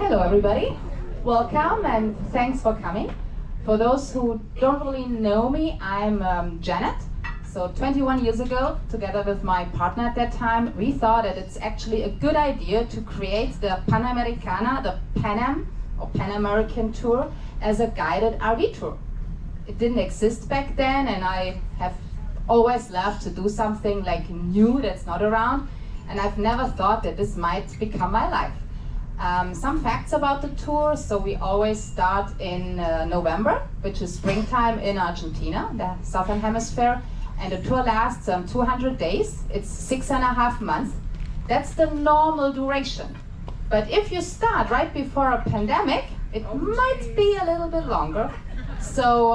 Hello everybody, welcome and thanks for coming. For those who don't really know me, I'm Janette. So 21 years ago, together with my partner at that time, we thought that it's actually a good idea to create the PanAmericana, the Pan-Am or PanAmerican Tour, as a guided RV tour. It didn't exist back then, and I have always loved to do something like new that's not around, and I've never thought that this might become my life. Some facts about the tour: so we always start in November, which is springtime in Argentina, the southern hemisphere, and the tour lasts 200 days. It's 6.5 months. That's the normal duration. But if you start right before a pandemic, it might be a little bit longer. So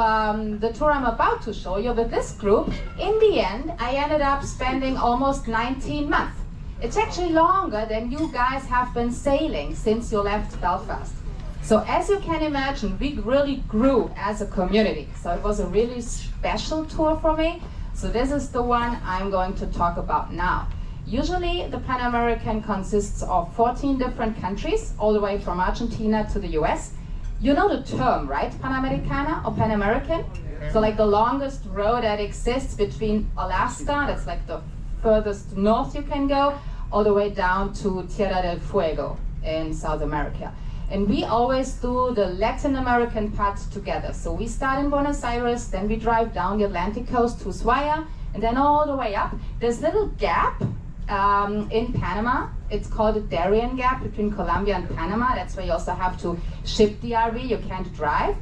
the tour I'm about to show you with this group, in the end, I ended up spending almost 19 months. It's actually longer than you guys have been sailing since you left Belfast. So as you can imagine, we really grew as a community. So it was a really special tour for me. So this is the one I'm going to talk about now. Usually the Pan American consists of 14 different countries, all the way from Argentina to the US. You know the term, right? PanAmericana or Pan American? So like the longest road that exists between Alaska, that's like the furthest north you can go, all the way down to Tierra del Fuego in South America. And we always do the Latin American part together. So we start in Buenos Aires, then we drive down the Atlantic coast to Ushuaia, and then all the way up. There's a little gap in Panama. It's called the Darien Gap between Colombia and Panama. That's where you also have to ship the RV, you can't drive.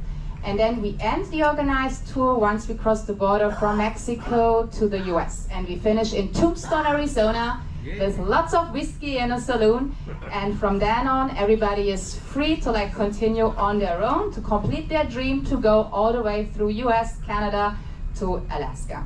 And then we end the organized tour once we cross the border from Mexico to the US. And we finish in Tombstone, Arizona, with lots of whiskey in a saloon. And from then on, everybody is free to continue on their own, to complete their dream, to go all the way through US, Canada, to Alaska.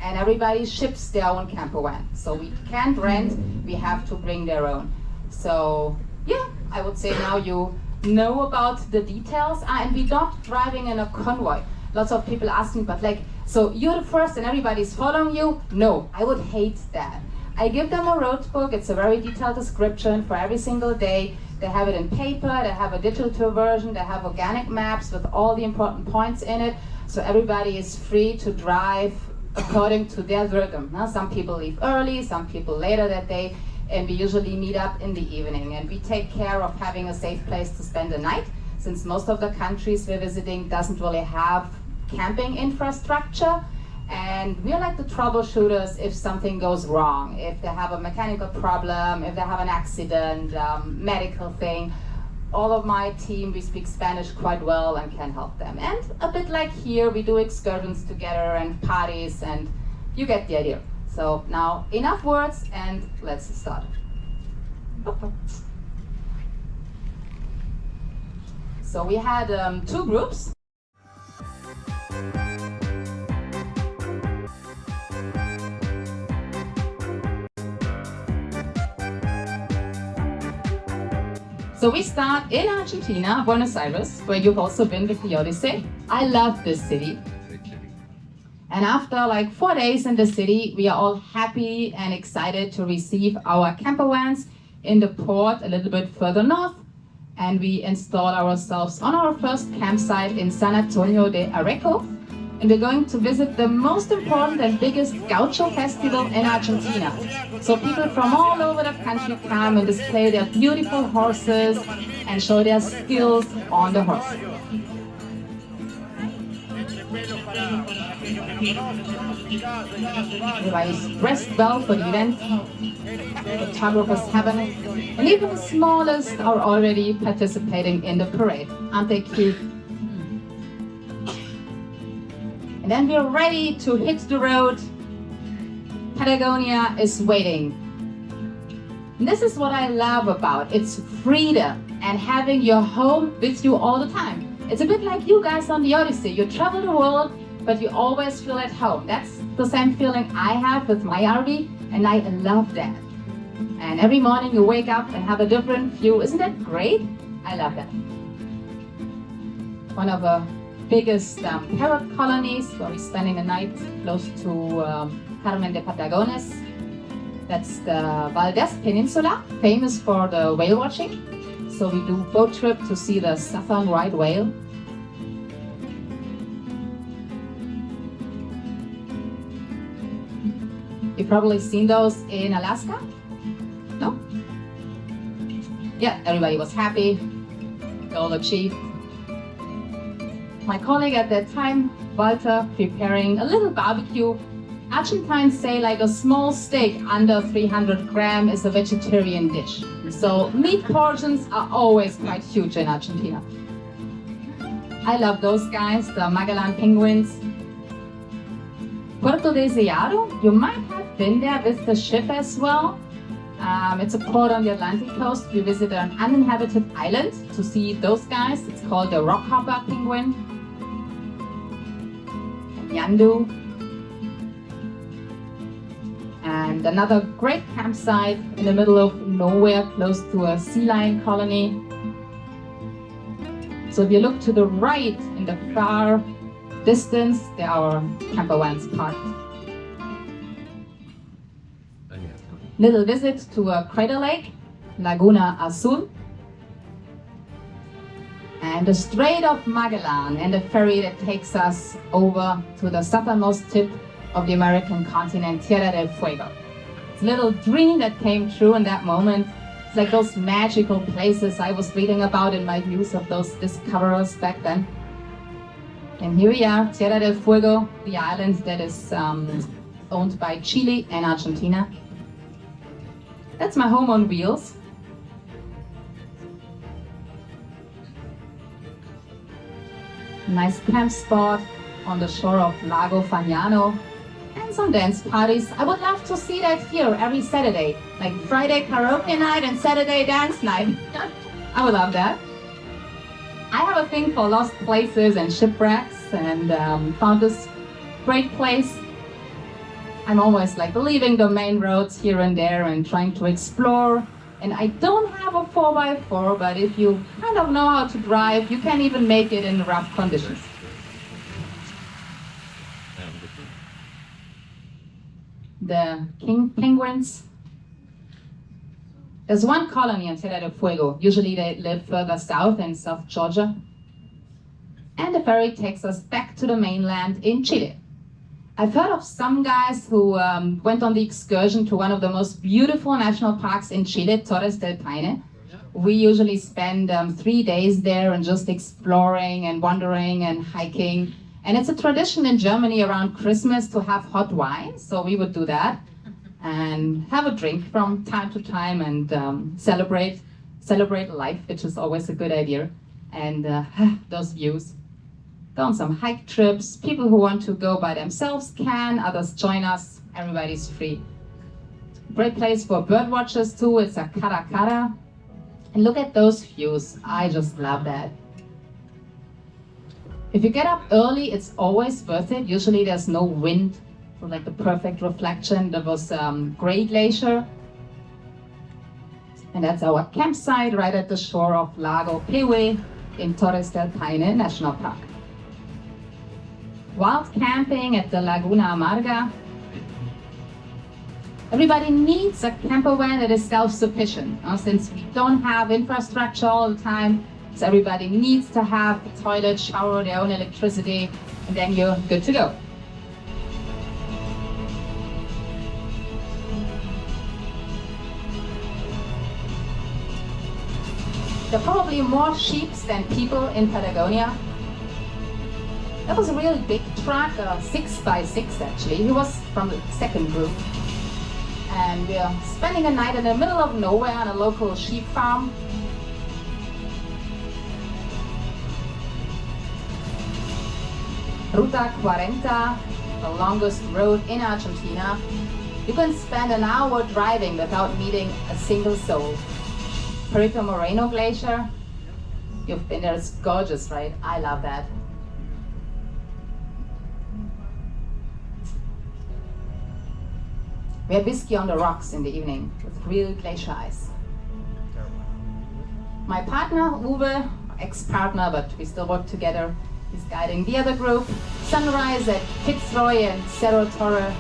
And everybody ships their own camper van. So we can't rent, we have to bring their own. So yeah, I would say now you know about the details. And we're not driving in a convoy. Lots of people ask me, but so you're the first and everybody's following you? No, I would hate that. I give them a road book. It's a very detailed description for every single day. They have it in paper, they have a digital version, they have organic maps with all the important points in it. So everybody is free to drive according to their rhythm. Now, some people leave early, some people later that day, and we usually meet up in the evening. And we take care of having a safe place to spend the night, since most of the countries we're visiting doesn't really have camping infrastructure. And we're like the troubleshooters if something goes wrong, if they have a mechanical problem, if they have an accident, medical thing. All of my team, we speak Spanish quite well and can help them. And a bit like here, we do excursions together and parties, and you get the idea. So now, enough words, and let's start. So we had 2 groups. So we start in Argentina, Buenos Aires, where you've also been with the Odyssey. I love this city. And after 4 days in the city, we are all happy and excited to receive our camper vans in the port a little bit further north. And we install ourselves on our first campsite in San Antonio de Areco. And we're going to visit the most important and biggest gaucho festival in Argentina. So people from all over the country come and display their beautiful horses and show their skills on the horse. Everybody's dressed well for the event. Photographers have it. And even the smallest are already participating in the parade. Aren't they cute? And then we're ready to hit the road. Patagonia is waiting. And this is what I love about it. It's freedom and having your home with you all the time. It's a bit like you guys on the Odyssey. You travel the world, but you always feel at home. That's the same feeling I have with my RV, and I love that. And every morning you wake up and have a different view. Isn't that great? I love that. One of the biggest parrot colonies, where we're spending a night close to Carmen de Patagones. That's the Valdez Peninsula, famous for the whale watching. So we do boat trip to see the southern right whale. You've probably seen those in Alaska? No? Yeah, everybody was happy, goal achieved. My colleague at that time, Walter, preparing a little barbecue. Argentines say like a small steak under 300 grams is a vegetarian dish. So meat portions are always quite huge in Argentina. I love those guys, the Magellan penguins. Puerto Deseado, you might have been there with the ship as well. It's a port on the Atlantic coast. We visited an uninhabited island to see those guys. It's called the rockhopper penguin. And Yandu. And another great campsite in the middle of nowhere, close to a sea lion colony. So if you look to the right in the far distance, there are camper vans parked. Little visit to a crater lake, Laguna Azul. And the Strait of Magellan and the ferry that takes us over to the southernmost tip of the American continent, Tierra del Fuego. It's a little dream that came true in that moment. It's like those magical places I was reading about in my views of those discoverers back then. And here we are, Tierra del Fuego, the island that is owned by Chile and Argentina. That's my home on wheels. Nice camp spot on the shore of Lago Fagnano. And some dance parties. I would love to see that here every Saturday. Like Friday karaoke night and Saturday dance night. I would love that. I have a thing for lost places and shipwrecks, and found this great place. I'm always like leaving the main roads here and there and trying to explore. And I don't have a 4x4, but if you kind of know how to drive, you can even make it in rough conditions. The king penguins. There's one colony in Tierra del Fuego. Usually they live further south in South Georgia. And the ferry takes us back to the mainland in Chile. I've heard of some guys who went on the excursion to one of the most beautiful national parks in Chile, Torres del Paine. We usually spend 3 days there and just exploring and wandering and hiking. And it's a tradition in Germany around Christmas to have hot wine, so we would do that and have a drink from time to time and celebrate life, which is always a good idea. And those views. Go on some hike trips. People who want to go by themselves can, others join us. Everybody's free. Great place for bird watchers too. It's a cara cara. And look at those views. I just love that. If you get up early, it's always worth it. Usually there's no wind, so like the perfect reflection. There was gray glacier. And that's our campsite right at the shore of Lago Pewe in Torres del Paine National Park. Wild camping at the Laguna Amarga. Everybody needs a camper van that is self-sufficient. Since we don't have infrastructure all the time, so everybody needs to have a toilet, shower, their own electricity, and then you're good to go. There are probably more sheep than people in Patagonia. That was a really big truck, 6x6 actually. He was from the second group. And we are spending a night in the middle of nowhere on a local sheep farm. Ruta 40, the longest road in Argentina. You can spend an hour driving without meeting a single soul. Perito Moreno Glacier. You've been there, it's gorgeous, right? I love that. We had whiskey on the rocks in the evening with real glacier ice. My partner, Uwe, ex-partner, but we still work together, is guiding the other group. Sunrise at Fitzroy and Cerro Torre.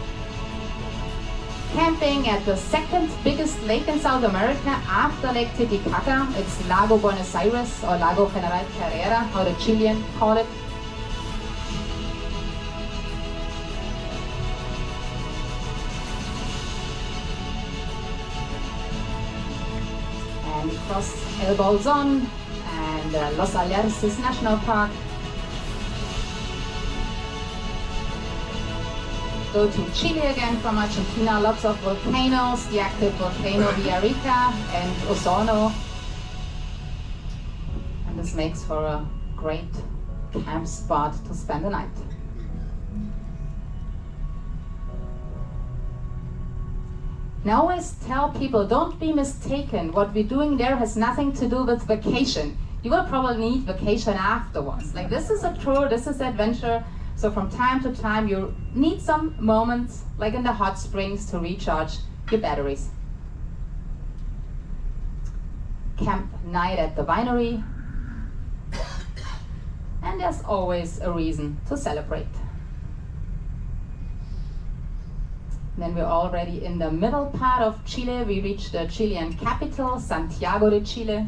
camping at the second biggest lake in South America after Lake Titicaca. It's Lago Buenos Aires or Lago General Carrera, how the Chilean call it. And we cross El Bolsón and Los Alerces National Park. Go to Chile again from Argentina, lots of volcanoes, the active volcano Villarrica and Osorno. And this makes for a great camp spot to spend the night. Now I always tell people, don't be mistaken, what we're doing there has nothing to do with vacation. You will probably need vacation afterwards. Like, this is a tour, this is adventure. So from time to time you need some moments, like in the hot springs, to recharge your batteries. Camp night at the winery. And there's always a reason to celebrate. Then we're already in the middle part of Chile. We reach the Chilean capital, Santiago de Chile.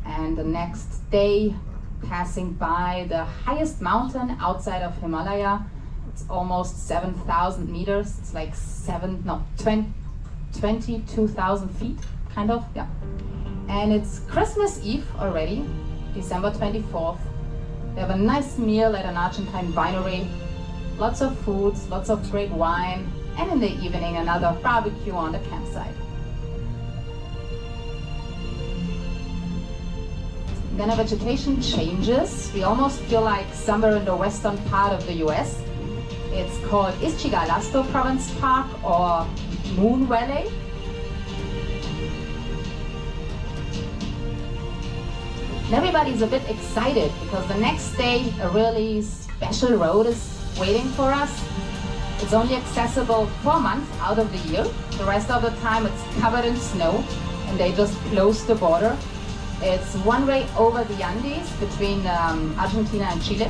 And the next day, passing by the highest mountain outside of Himalaya. It's almost 7,000 meters. It's like 22,000 feet, kind of, yeah. And it's Christmas Eve already, December 24th. We have a nice meal at an Argentine winery. Lots of foods, lots of great wine, and in the evening another barbecue on the campsite. Then our vegetation changes. We almost feel like somewhere in the western part of the US. It's called Ischigualasto Province Park or Moon Valley. And everybody's a bit excited because the next day a really special road is waiting for us. It's only accessible 4 months out of the year. The rest of the time it's covered in snow and they just close the border. It's one way over the Andes between Argentina and Chile.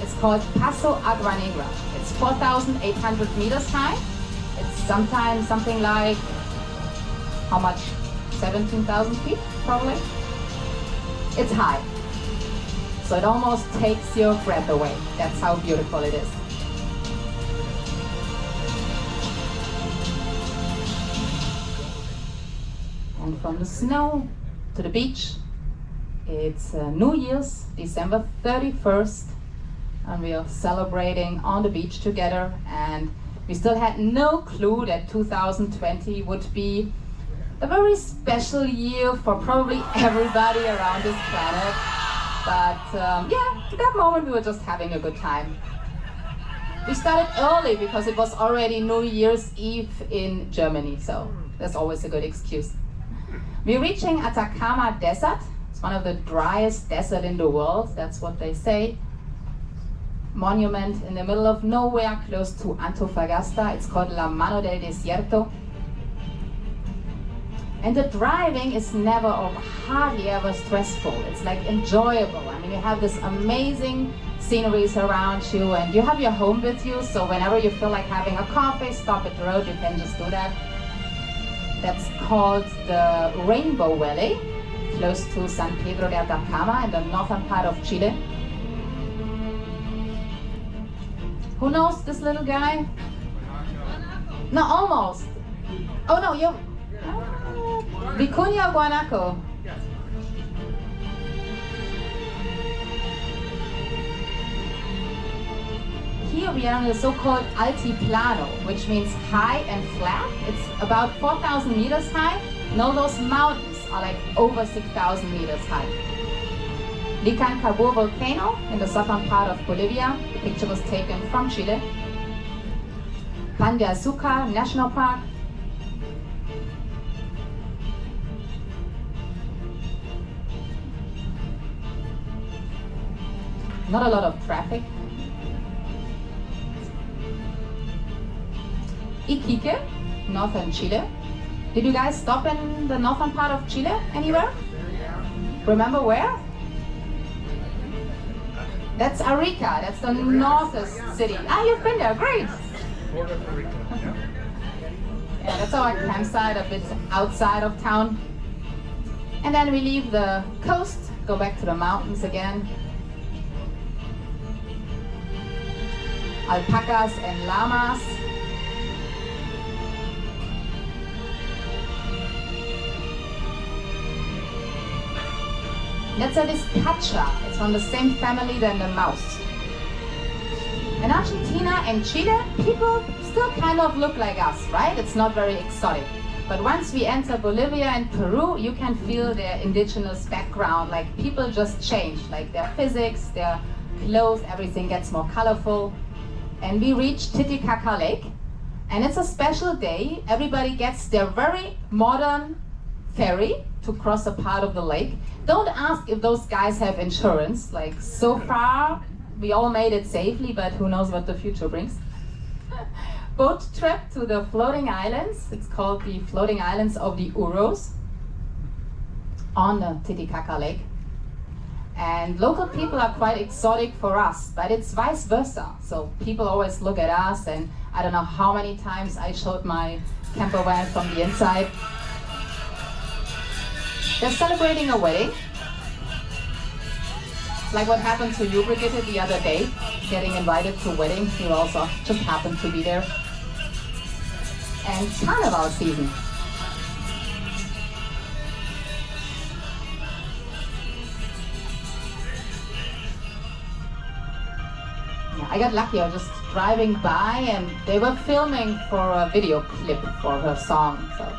It's called Paso Agua Negra. It's 4,800 meters high. It's sometimes something like, how much? 17,000 feet, probably. It's high. So it almost takes your breath away. That's how beautiful it is. And from the snow to the beach, it's New Year's, December 31st, and we are celebrating on the beach together, and we still had no clue that 2020 would be a very special year for probably everybody around this planet. But yeah, at that moment we were just having a good time. We started early because it was already New Year's Eve in Germany, so that's always a good excuse. We're reaching Atacama Desert. It's one of the driest deserts in the world, that's what they say. Monument in the middle of nowhere, close to Antofagasta. It's called La Mano del Desierto. And the driving is never or hardly ever stressful. It's like enjoyable. I mean, you have this amazing sceneries around you and you have your home with you, so whenever you feel like having a coffee, stop at the road, you can just do that. That's called the Rainbow Valley, close to San Pedro de Atacama in the northern part of Chile. Who knows this little guy? No, almost. Oh no, you. Vicuña Guanaco. Here we are on the so-called Altiplano, which means high and flat. It's about 4,000 meters high, and all those mountains are like over 6,000 meters high. Licancabur volcano in the southern part of Bolivia. The picture was taken from Chile. Pan de Azúcar National Park. Not a lot of traffic. Iquique, northern Chile. Did you guys stop in the northern part of Chile anywhere? Remember where? That's Arica, that's the northern city. Ah, you've been there, great! Yeah, that's our campsite, a bit outside of town. And then we leave the coast, go back to the mountains again. Alpacas and llamas. That's a vizcacha. It's from the same family than the mouse. In Argentina and Chile, people still kind of look like us, right? It's not very exotic. But once we enter Bolivia and Peru, you can feel their indigenous background. Like, people just change. Like, their physics, their clothes, everything gets more colorful. And we reach Titicaca Lake. And it's a special day. Everybody gets their very modern ferry to cross a part of the lake. Don't ask if those guys have insurance. Like, so far, we all made it safely, but who knows what the future brings. Boat trip to the floating islands. It's called the floating islands of the Uros on the Titicaca Lake. And local people are quite exotic for us, but it's vice versa. So people always look at us, and I don't know how many times I showed my camper van from the inside. They're celebrating a wedding. Like what happened to you, Brigitte, the other day, getting invited to a wedding. You also just happened to be there. And carnival season. Yeah, I got lucky. I was just driving by and they were filming for a video clip for her song. So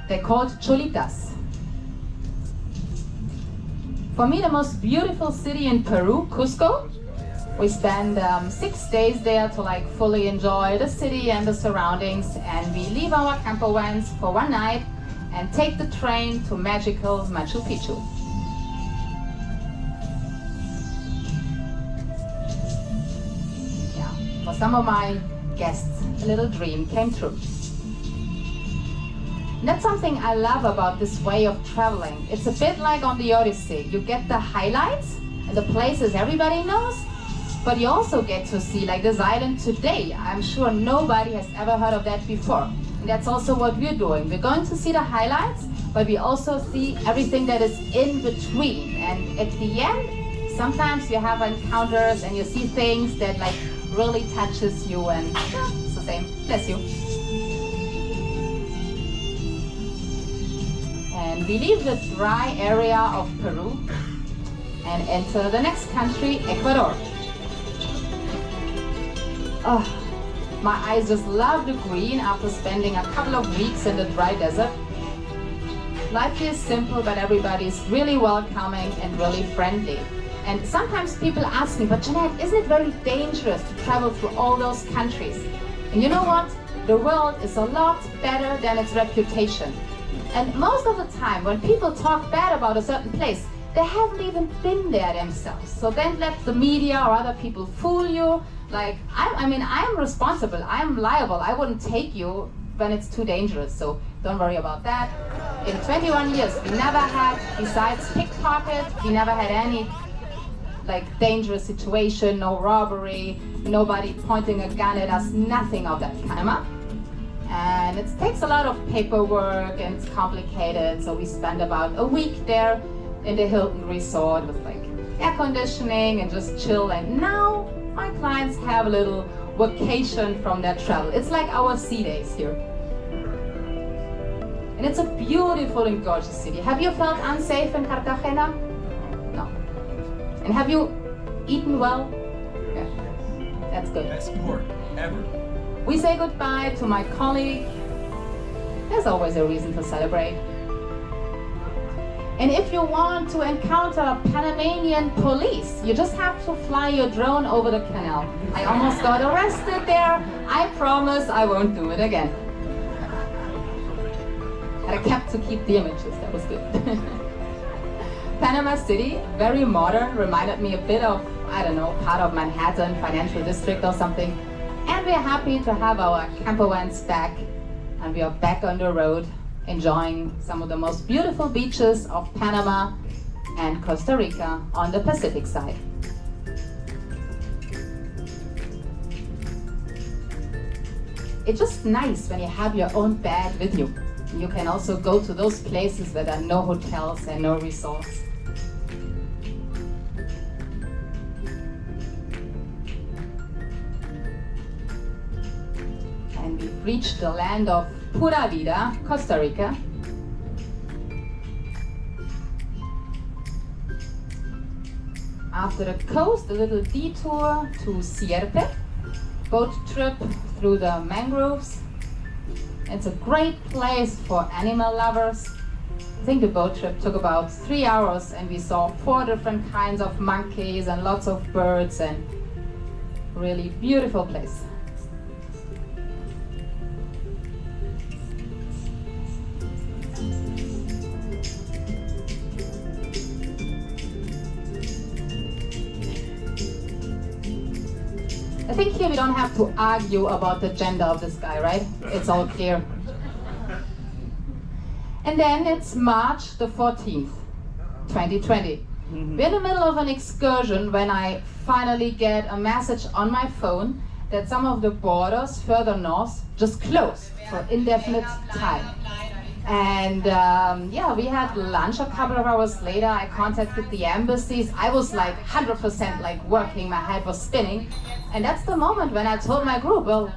they're called Cholitas. For me, the most beautiful city in Peru, Cusco. We spend 6 days there to like fully enjoy the city and the surroundings, and we leave our camper vans for one night and take the train to magical Machu Picchu. Yeah, for some of my guests, a little dream came true. And that's something I love about this way of traveling. It's a bit like on the Odyssey. You get the highlights and the places everybody knows, but you also get to see like this island today. I'm sure nobody has ever heard of that before. And that's also what we're doing. We're going to see the highlights, but we also see everything that is in between. And at the end, sometimes you have encounters and you see things that like really touches you, and yeah, it's the same. Bless you. And we leave the dry area of Peru and enter the next country, Ecuador. Oh, my eyes just love the green after spending a couple of weeks in the dry desert. Life is simple, but everybody's really welcoming and really friendly. And sometimes people ask me, but Janette, isn't it very dangerous to travel through all those countries? And you know what? The world is a lot better than its reputation. And most of the time, when people talk bad about a certain place, they haven't even been there themselves. So don't let the media or other people fool you. Like, I'm responsible, I'm liable. I wouldn't take you when it's too dangerous, so don't worry about that. In 21 years, we never had, besides pickpocket, we never had any like dangerous situation, no robbery, nobody pointing a gun at us, nothing of that kind. And it takes a lot of paperwork and it's complicated, so we spend about a week there in the Hilton Resort with like air conditioning and just chill. And now my clients have a little vacation from their travel. It's like our sea days here. And it's a beautiful and gorgeous city. Have you felt unsafe in Cartagena? No. And have you eaten well? Yeah, that's good. Best sport ever. We say goodbye to my colleague. There's always a reason to celebrate. And if you want to encounter Panamanian police, you just have to fly your drone over the canal. I almost got arrested there. I promise I won't do it again. And I kept to keep the images, that was good. Panama City, very modern, reminded me a bit of, I don't know, part of Manhattan, financial district or something. And we're happy to have our camper vans back, and we are back on the road, enjoying some of the most beautiful beaches of Panama and Costa Rica on the Pacific side. it's just nice when you have your own bed with you. You can also go to those places where there are no hotels and no resorts. And we've reached the land of Pura Vida, Costa Rica. After the coast, a little detour to Sierpe, boat trip through the mangroves. It's a great place for animal lovers. I think the boat trip took about 3 hours and we saw 4 different kinds of monkeys and lots of birds, and really beautiful place. I think here we don't have to argue about the gender of this guy, right? It's all clear. And then it's March the 14th, 2020. We're in the middle of an excursion when I finally get a message on my phone that some of the borders further north just closed for indefinite time. And yeah, we had lunch a couple of hours later. I contacted the embassies. I was like 100% like working, my head was spinning. And that's the moment when I told my group, well,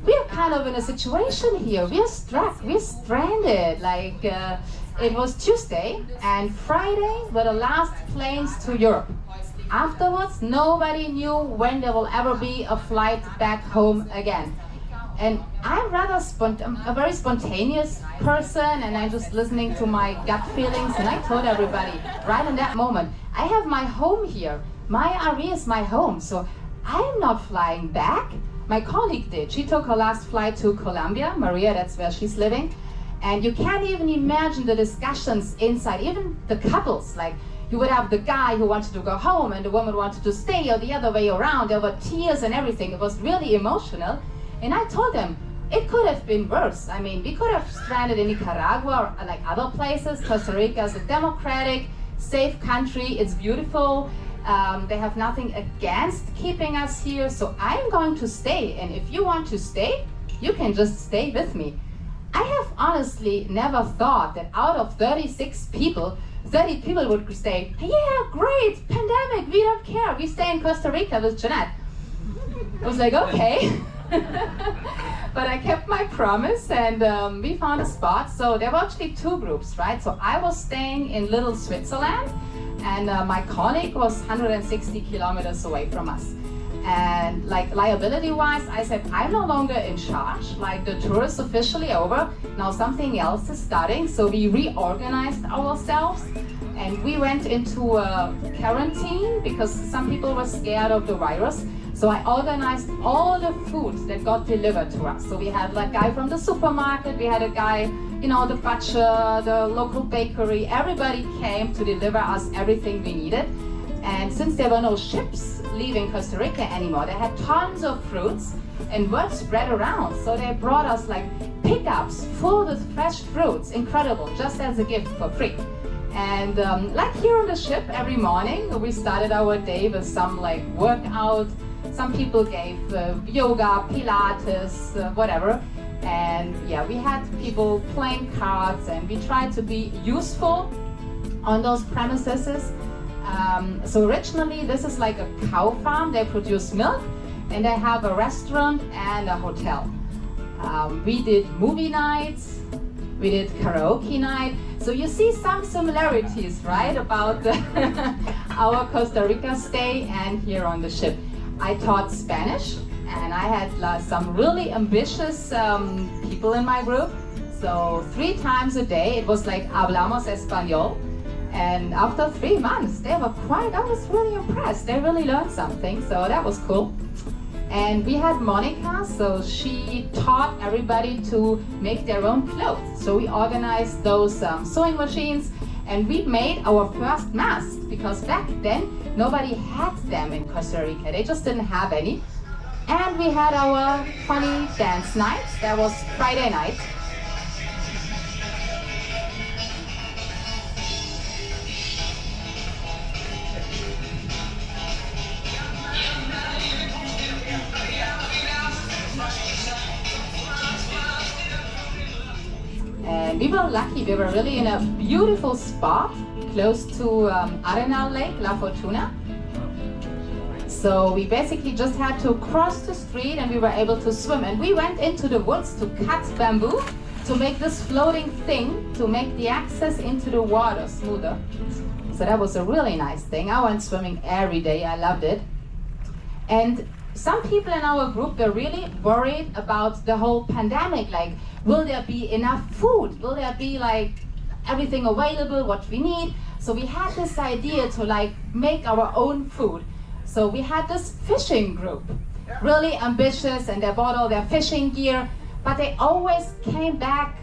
we're kind of in a situation here. We're stuck, we're stranded. Like it was Tuesday and Friday were the last planes to Europe. Afterwards, nobody knew when there will ever be a flight back home again. And I'm rather a very spontaneous person, and I'm just listening to my gut feelings, and I told everybody right in that moment, I have my home here. My RV is my home, so I'm not flying back. My colleague did. She took her last flight to Colombia, Maria, that's where she's living. And you can't even imagine the discussions inside, even the couples. Like, you would have the guy who wanted to go home and the woman wanted to stay, or the other way around. There were tears and everything. It was really emotional. And I told them, it could have been worse. I mean, we could have stranded in Nicaragua or like other places. Costa Rica is a democratic, safe country. It's beautiful. They have nothing against keeping us here. So I'm going to stay. And if you want to stay, you can just stay with me. I have honestly never thought that out of 36 people, 30 people would say, yeah, great, pandemic, we don't care. We stay in Costa Rica with Janette. I was like, okay. But I kept my promise, and we found a spot. So there were actually 2 groups, right? So I was staying in Little Switzerland, and my colleague was 160 kilometers away from us. And like liability-wise, I said, I'm no longer in charge. Like, the tour is officially over. Now something else is starting. So we reorganized ourselves, and we went into a quarantine because some people were scared of the virus. So I organized all the foods that got delivered to us. So we had like a guy from the supermarket, we had a guy, you know, the butcher, the local bakery. Everybody came to deliver us everything we needed. And since there were no ships leaving Costa Rica anymore, they had tons of fruits, and word spread around. So they brought us like pickups full with fresh fruits, incredible, just as a gift for free. And like here on the ship, every morning we started our day with some like workout. Some people gave yoga, Pilates, whatever. And yeah, we had people playing cards, and we tried to be useful on those premises. So originally, this is like a cow farm. They produce milk, and they have a restaurant and a hotel. We did movie nights, we did karaoke night. So you see some similarities, right, about our Costa Rica stay and here on the ship. I taught Spanish, and I had some really ambitious people in my group. So 3 times a day, it was like hablamos español. And after 3 months, they were I was really impressed. They really learned something, so that was cool. And we had Monica, so she taught everybody to make their own clothes. So we organized those sewing machines, and we made our first mask, because back then, nobody had them in Costa Rica. They just didn't have any. And we had our funny dance night. That was Friday night. we were lucky. We were really in a beautiful spot close to Arenal Lake, La Fortuna. So we basically just had to cross the street and we were able to swim. And we went into the woods to cut bamboo to make this floating thing, to make the access into the water smoother. So that was a really nice thing. I went swimming every day. I loved it. And some people in our group were really worried about the whole pandemic. Like, will there be enough food? Will there be like everything available, what we need? So we had this idea to like make our own food. So we had this fishing group, really ambitious, and they bought all their fishing gear, but they always came back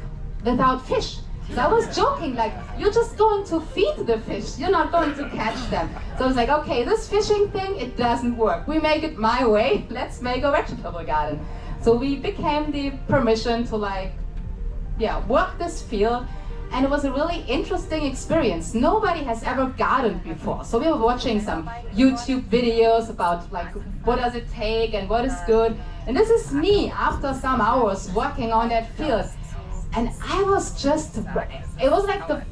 without fish. So I was joking, like, you're just going to feed the fish, you're not going to catch them. So I was like, okay, this fishing thing, it doesn't work. We make it my way, let's make a vegetable garden. So we became the permission to like, work this field. And it was a really interesting experience. Nobody has ever gardened before. So we were watching some YouTube videos about like, what does it take and what is good. And this is me after some hours working on that field. And I was just, it was like the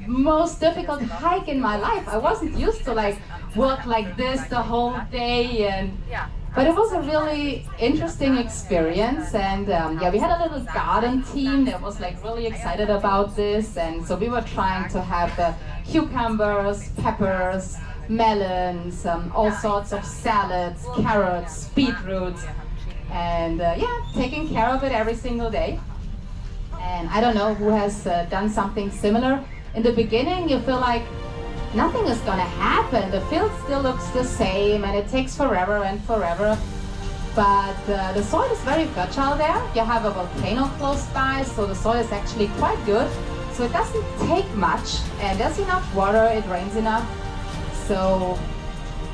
most difficult hike in my life. I wasn't used to like work like this the whole day, but it was a really interesting experience. And we had a little garden team that was like really excited about this. And so we were trying to have cucumbers, peppers, melons, all sorts of salads, carrots, beetroots, and taking care of it every single day. And I don't know who has done something similar. In the beginning, you feel like nothing is gonna happen. The field still looks the same and it takes forever and forever. But the soil is very fertile there. You have a volcano close by, so the soil is actually quite good. So it doesn't take much, and there's enough water, it rains enough. So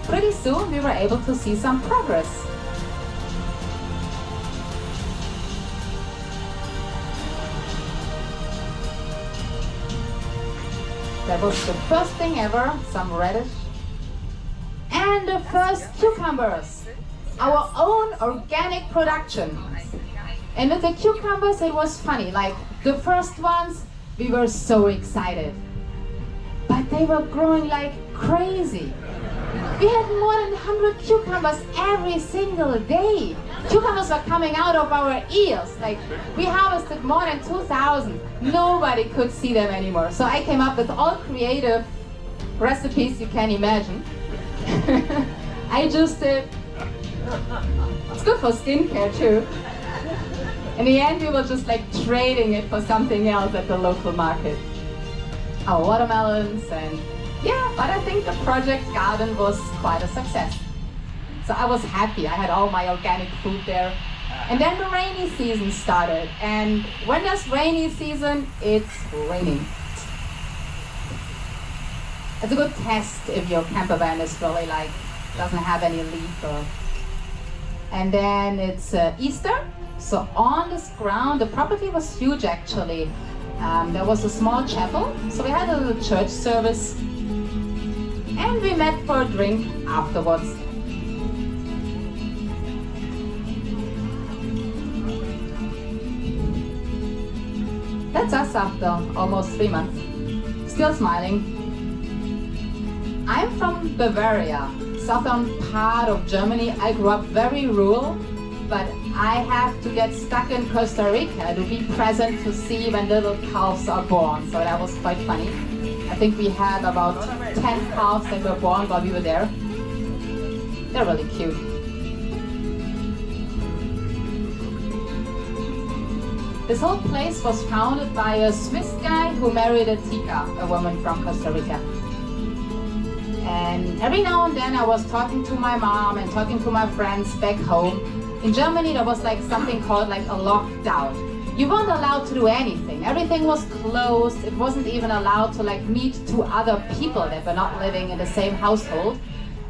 pretty soon we were able to see some progress. That was the first thing ever, some radish. And the first cucumbers, our own organic production. And with the cucumbers it was funny, like the first ones, we were so excited. But they were growing like crazy. We had more than 100 cucumbers every single day. Cucumbers were coming out of our ears. Like, we harvested more than 2,000. Nobody could see them anymore. So I came up with all creative recipes you can imagine. I just did. It's good for skincare too. In the end, we were just like trading it for something else at the local market. Our watermelons and but I think the project garden was quite a success. So I was happy, I had all my organic food there. And then the rainy season started. And when there's rainy season, it's raining. It's a good test if your camper van is really like, doesn't have any leaf or... And then it's Easter. So on this ground, the property was huge actually. There was a small chapel, so we had a little church service. And we met for a drink afterwards. That's us after almost 3 months. Still smiling. I'm from Bavaria, southern part of Germany. I grew up very rural, but I have to get stuck in Costa Rica to be present to see when little calves are born. So that was quite funny. I think we had about 10 calves that were born while we were there. They're really cute. This whole place was founded by a Swiss guy who married a Tika, a woman from Costa Rica. And every now and then I was talking to my mom and talking to my friends back home. In Germany there was like something called like a lockdown. You weren't allowed to do anything. Everything was closed. It wasn't even allowed to like meet two other people that were not living in the same household.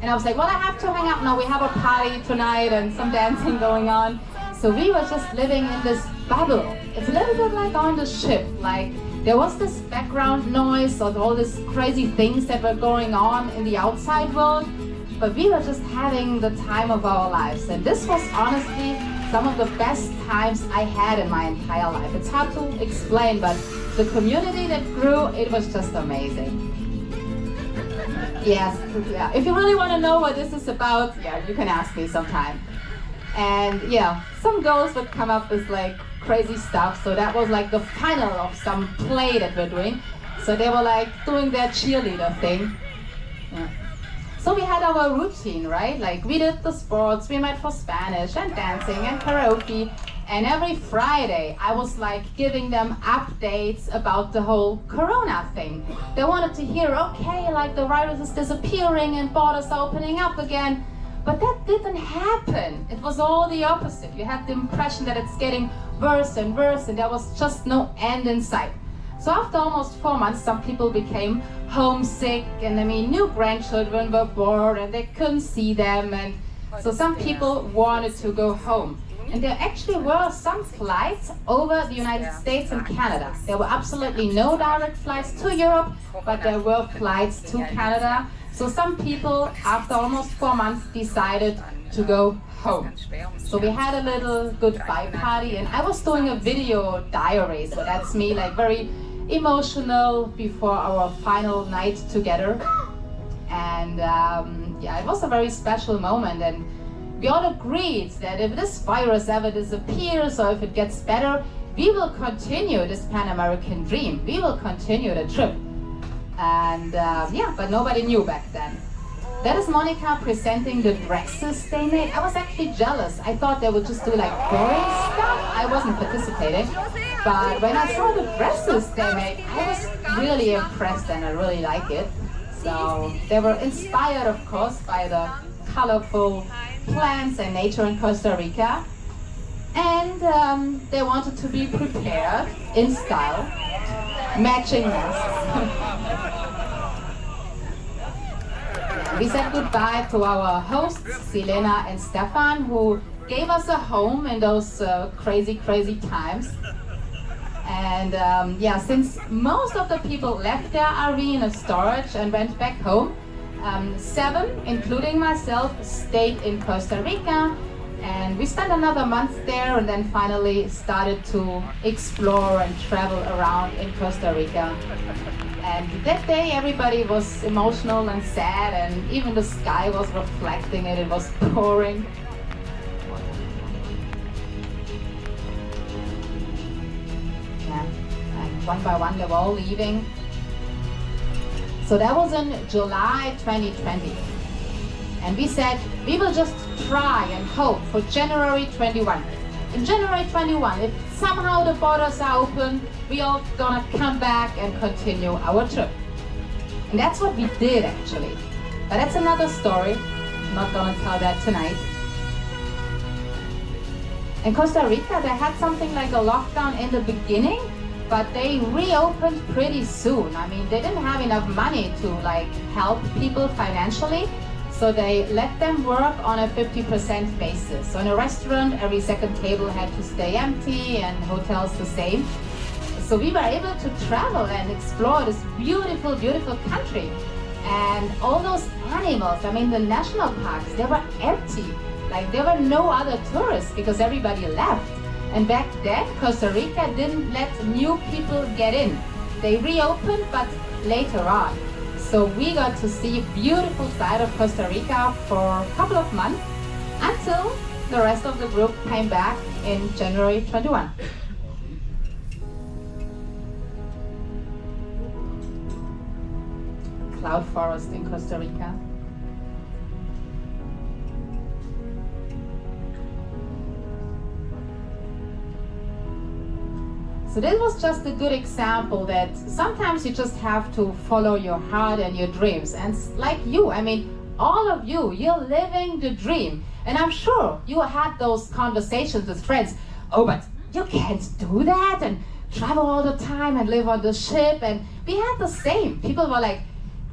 And I was like, well, I have to hang up now. We have a party tonight and some dancing going on. So we were just living in this bubble. It's a little bit like on the ship. Like there was this background noise of all these crazy things that were going on in the outside world. But we were just having the time of our lives. And this was honestly some of the best times I had in my entire life. It's hard to explain, but the community that grew, it was just amazing. Yes, yeah. If you really want to know what this is about, yeah, you can ask me sometime. And yeah, some girls would come up with like crazy stuff. So that was like the final of some play that we're doing. So they were like doing their cheerleader thing. Yeah. So we had our routine, right? Like we did the sports, we met for Spanish and dancing and karaoke. And every Friday I was like giving them updates about the whole Corona thing. They wanted to hear, okay, like the virus is disappearing and borders are opening up again. But that didn't happen. It was all the opposite. You had the impression that it's getting worse and worse and there was just no end in sight. So after almost 4 months, some people became homesick, and I mean, new grandchildren were born and they couldn't see them, and so some people wanted to go home. And there actually were some flights over the United States and Canada. There were absolutely no direct flights to Europe, but there were flights to Canada. So some people, after almost 4 months, decided to go home. So we had a little goodbye party, and I was doing a video diary, so that's me like very emotional before our final night together. And yeah, it was a very special moment, and we all agreed that if this virus ever disappears or if it gets better, we will continue this Pan-American dream. We will continue the trip. And yeah, but nobody knew back then. That is Monica presenting the dresses they made. I was actually jealous. I thought they would just do like boring stuff. I wasn't participating. But when I saw the dresses they made, I was really impressed and I really like it. So they were inspired, of course, by the colorful plants and nature in Costa Rica. And they wanted to be prepared in style, matching masks. We said goodbye to our hosts, Silena and Stefan, who gave us a home in those crazy times. And yeah, since most of the people left their RV in a storage and went back home, 7, including myself, stayed in Costa Rica. And we spent another month there and then finally started to explore and travel around in Costa Rica. And that day everybody was emotional and sad, and even the sky was reflecting it. It was pouring. Yeah, and one by one they were all leaving. So that was in July 2020. And we said, we will just try and hope for January 21. In January 21, if somehow the borders are open, we all gonna come back and continue our trip. And that's what we did actually. But that's another story. I'm not gonna tell that tonight. In Costa Rica, they had something like a lockdown in the beginning, but they reopened pretty soon. I mean, they didn't have enough money to like help people financially. So they let them work on a 50% basis. So in a restaurant, every second table had to stay empty, and hotels the same. So we were able to travel and explore this beautiful country. And all those animals, I mean the national parks, they were empty. Like there were no other tourists because everybody left. And back then, Costa Rica didn't let new people get in. They reopened, but later on. So we got to see a beautiful side of Costa Rica for a couple of months until the rest of the group came back in January 21. Cloud forest in Costa Rica. So this was just a good example that sometimes you just have to follow your heart and your dreams. And like you, I mean, all of you, you're living the dream. And I'm sure you had those conversations with friends. Oh, but you can't do that and travel all the time and live on the ship. And we had the same. People were like,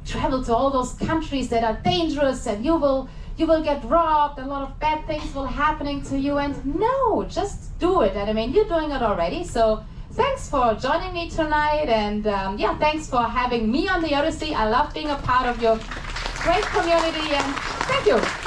travel to all those countries that are dangerous and you will get robbed, a lot of bad things will happening to you. And no, just do it. And I mean, you're doing it already. So thanks for joining me tonight, and yeah, thanks for having me on the Odyssey. I love being a part of your great community, and thank you.